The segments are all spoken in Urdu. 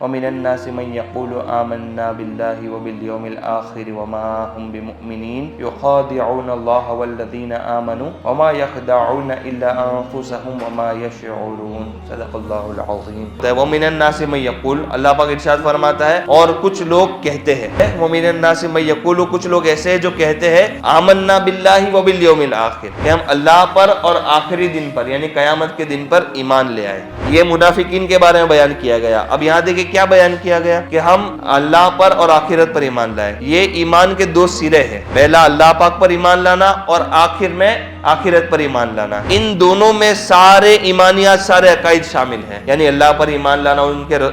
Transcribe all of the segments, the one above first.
ومن الناس من يقول آمنا بالله وباليوم الآخر وما هم بمؤمنين يخادعون الله والذين آمنوا وما يخدعون إلا أنفسهم وما يشعرون صدق اللہ العظیم۔ ومن الناس من يقول، اللہ پاک ارشاد فرماتا ہے اور کچھ لوگ کہتے ہیں، ومن الناس من يقول، کچھ لوگ ایسے ہیں جو کہتے ہیں آمنا بالله وباليوم الآخر، کہ ہم اللہ پر اور آخری دن پر یعنی قیامت کے دن پر ایمان لے آئے۔ یہ منافقین کے بارے میں بیان کیا گیا۔ اب یہاں دیکھیں کیا بیان کیا گیا کہ ہم اللہ پر اور آخرت پر ایمان لائے۔ یہ ایمان کے دو سرے ہیں، پہلا اللہ پاک پر ایمان لانا اور آخر میں آخرت پر ایمان لانا۔ ان دونوں میں سارے ایمانیات، سارے عقائد شامل ہیں، یعنی اللہ پر ایمان لانا،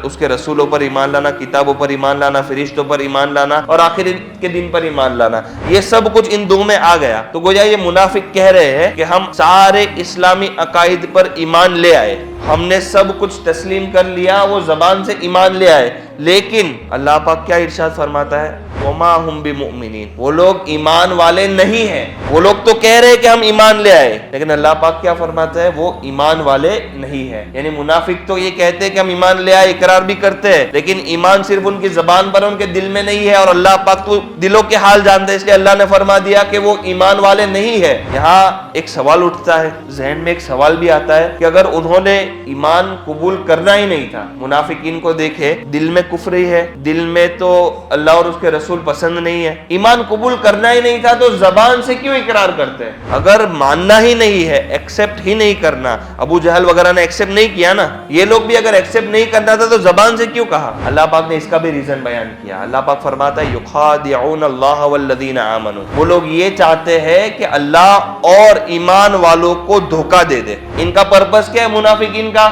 اس کے رسولوں پر ایمان لانا، کتابوں پر ایمان لانا، فرشتوں پر ایمان لانا اور آخرت کے دن پر ایمان لانا، یہ سب کچھ ان دو میں آ گیا۔ تو گویا یہ منافق کہہ رہے ہیں کہ ہم سارے اسلامی عقائد پر ایمان لے آئے، ہم نے سب کچھ تسلیم کر لیا، وہ زبان سے ایمان لے آئے، لیکن اللہ پاک کیا ارشاد فرماتا ہے؟ وما ہم بمؤمنین، وہ لوگ ایمان والے نہیں ہیں۔ وہ لوگ تو کہہ رہے کہ ہم ایمان لے آئے، لیکن اللہ پاک کیا فرماتا ہے؟ وہ ایمان والے نہیں ہیں۔ یعنی منافق تو یہ کہتے ہیں کہ ہم ایمان لے آئے، اقرار بھی کرتے ہیں، لیکن ایمان صرف ان کی زبان پر، ان کے دل میں نہیں ہے، اور اللہ پاک تو دلوں کے حال جانتے ہیں، اس لیے اللہ نے فرما دیا کہ وہ ایمان والے نہیں ہے۔ یہاں ایک سوال اٹھتا ہے، ذہن میں ایک سوال بھی آتا ہے کہ اگر انہوں نے ایمان قبول کرنا ہی نہیں تھا، منافقین کو دیکھے دل میں کفر ہی ہے، دل میں تو اللہ اور اس کے رسول پسند نہیں ہے، ایمان قبول کرنا ہی نہیں تھا، تو زبان سے کیوں اقرار کرتے ہیں؟ اگر ماننا ہی نہیں ہے، ایکسپٹ ہی نہیں کرنا، ابو جہل وغیرہ نے ایکسپٹ نہیں کیا نا، یہ لوگ بھی اگر ایکسپٹ نہیں کرنا تھا تو زبان سے کیوں کہا؟ اللہ پاک نے اس کا بھی ریزن بیان کیا۔ اللہ پاک فرماتا ہے یخادعون اللہ والذین آمنوا، وہ لوگ یہ چاہتے ہیں کہ اللہ اور ایمان والوں کو دھوکہ دے دے۔ ان کا پرپس کیا ہے منافقین کا؟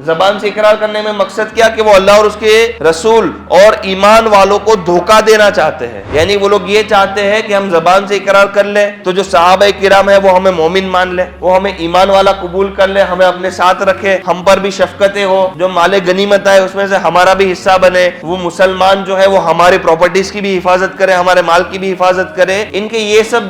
زبان سے اقرار کرنے میں مقصد کیا کہ وہ اللہ اور اس کے رسول اور ایمان والوں کو دھوکہ دینا چاہتے ہیں۔ یعنی وہ لوگ یہ چاہتے ہیں کہ ہم زبان سے اقرار کر لیں تو جو صحابہ کرام ہیں وہ ہمیں مومن مان لیں، وہ ہمیں ایمان والا قبول کر لیں، ہمیں اپنے ساتھ رکھے، ہم پر بھی شفقتیں ہو، جو مال غنیمت آئے اس میں سے ہمارا بھی حصہ بنے، وہ مسلمان جو ہے وہ ہماری پراپرٹیز کی بھی حفاظت کرے، ہمارے مال کی بھی حفاظت کرے۔ ان کے یہ سب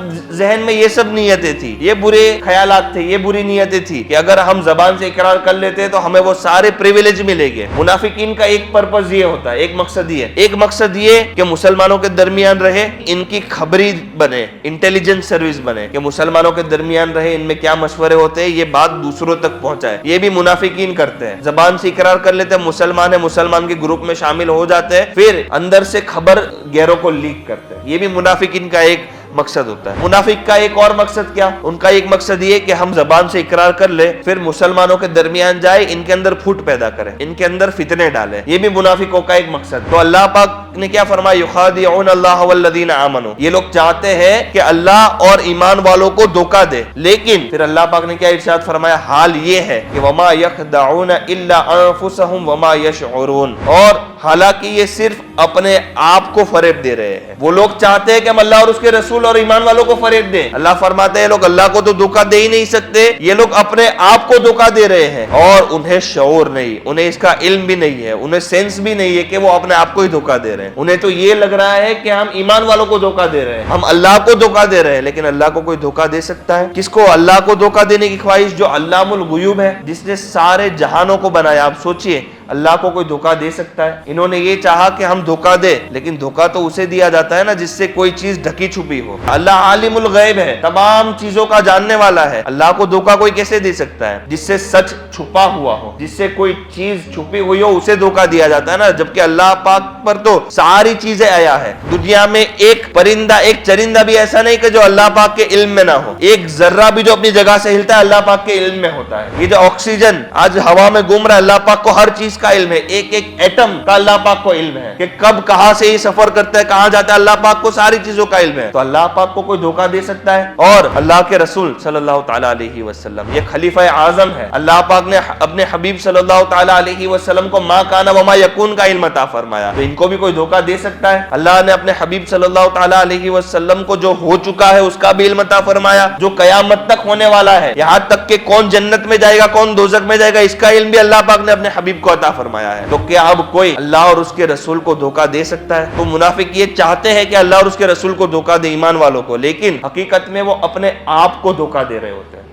ذہن میں یہ سب نیتیں تھی، یہ برے خیالات تھے، یہ بری نیتیں تھی کہ اگر ہم زبان سے اقرار کر لیتے تو ہمیں وہ سارے پریویلیج ملے گے۔ منافقین کا ایک پرپس یہ ہوتا ہے، ایک مقصد یہ ہے، ایک مقصد یہ کہ مسلمانوں کے درمیان رہے، ان کی خبری بنے، انٹیلیجنس سروس بنے، کہ مسلمانوں کے درمیان رہے، ان میں کیا مشورے ہوتے ہیں یہ بات دوسروں تک پہنچائے۔ یہ بھی منافقین کرتے ہیں، زبان سے اقرار کر لیتے ہیں مسلمان ہیں، مسلمان کے گروپ میں شامل ہو جاتے ہیں، پھر اندر سے خبر غیروں کو لیک کرتے ہیں۔ یہ بھی منافقین کا ایک مقصد ہوتا ہے۔ منافق کا ایک اور مقصد کیا؟ ان کا ایک مقصد یہ کہ ہم زبان سے اقرار کر لیں، پھر مسلمانوں کے درمیان جائے، ان کے اندر پھوٹ پیدا کرے، ان کے اندر فتنے ڈالے۔ یہ بھی منافقوں کا ایک مقصد۔ تو اللہ پاک نے کیا فرمایا؟ یخادعون اللہ والذین آمنوا، یہ لوگ چاہتے ہیں کہ اللہ اور ایمان والوں کو دھوکہ دے، لیکن پھر اللہ پاک نے کیا ارشاد فرمایا؟ حال یہ ہے کہ وما یخدعون الا انفسهم وما یشعرون، اور حالانکہ یہ صرف اپنے آپ کو فریب دے رہے ہیں۔ وہ لوگ چاہتے ہیں کہ ہم اللہ اور اس کے رسول اور ایمان والوں کو فریب دیں۔ اللہ فرماتے ہیں لوگ اللہ کو تو دھوکہ دے ہی نہیں سکتے، یہ لوگ اپنے آپ کو دھوکہ دے رہے ہیں، اور انہیں شعور نہیں، انہیں اس کا علم بھی نہیں ہے، انہیں سینس بھی نہیں ہے کہ وہ اپنے آپ کو ہی دھوکہ دے رہے ہیں۔ انہیں تو یہ لگ رہا ہے کہ ہم ایمان والوں کو دھوکہ دے رہے ہیں، ہم اللہ کو دھوکہ دے رہے ہیں، لیکن اللہ کو کوئی دھوکہ دے سکتا ہے؟ کس کو اللہ کو دھوکہ دینے کی خواہش؟ جو علام الغیوب ہے، جس نے سارے جہانوں کو بنایا۔ آپ سوچئے اللہ کو کوئی دھوکہ دے سکتا ہے؟ انہوں نے یہ چاہا کہ ہم دھوکہ دے، لیکن دھوکہ تو اسے دیا جاتا ہے نا جس سے کوئی چیز ڈھکی چھپی ہو۔ اللہ عالم الغیب ہے، تمام چیزوں کا جاننے والا ہے، اللہ کو دھوکہ کوئی کیسے دے سکتا ہے؟ جس سے سچ چھپا ہوا ہو، جس سے کوئی چیز چھپی ہوئی ہو، اسے دھوکہ دیا جاتا ہے نا، جبکہ اللہ پاک پر تو ساری چیزیں آیا ہے۔ دنیا میں ایک پرندہ، ایک چرندہ بھی ایسا نہیں کہ جو اللہ پاک کے علم میں نہ ہو، ایک ذرہ بھی جو اپنی جگہ سے ہلتا ہے اللہ پاک کے علم میں ہوتا ہے۔ یہ جو آکسیجن آج ہوا میں گھوم رہا ہے، اللہ پاک کو ہر چیز کا علم ہے، ایک ایک ایٹم کا اللہ پاک کو علم ہے، کہ کب کہاں سے یہ سفر کرتا ہے، کہاں جاتا ہے، اللہ پاک کو ساری چیزوں کا علم ہے۔ تو اللہ پاک کو کوئی دھوکہ دے سکتا ہے؟ اور اللہ کے رسول صلی اللہ تعالی علیہ وسلم یہ خلیفہ اعظم ہے، اللہ پاک نے اپنے حبیب صلی اللہ تعالی علیہ وسلم کو ما کان وما یکون کا علم عطا فرمایا، تو ان کو بھی کوئی دھوکہ دے سکتا ہے؟ اللہ نے اپنے حبیب صلی اللہ تعالی علیہ وسلم کو جو ہو چکا ہے اس کا بھی علم عطا فرمایا، جو قیامت تک ہونے والا ہے، یہاں تک کہ کون جنت میں جائے گا کون دوزخ میں جائے گا، اس کا علم بھی اللہ پاک نے اپنے حبیب کو عطا فرمایا ہے۔ تو کیا اب کوئی اللہ اور اس کے رسول کو دھوکہ دے سکتا ہے؟ تو منافق یہ چاہتے ہیں کہ اللہ اور اس کے رسول کو دھوکہ دے، ایمان والوں کو، لیکن حقیقت میں وہ اپنے آپ کو دھوکہ دے رہے ہوتے ہیں۔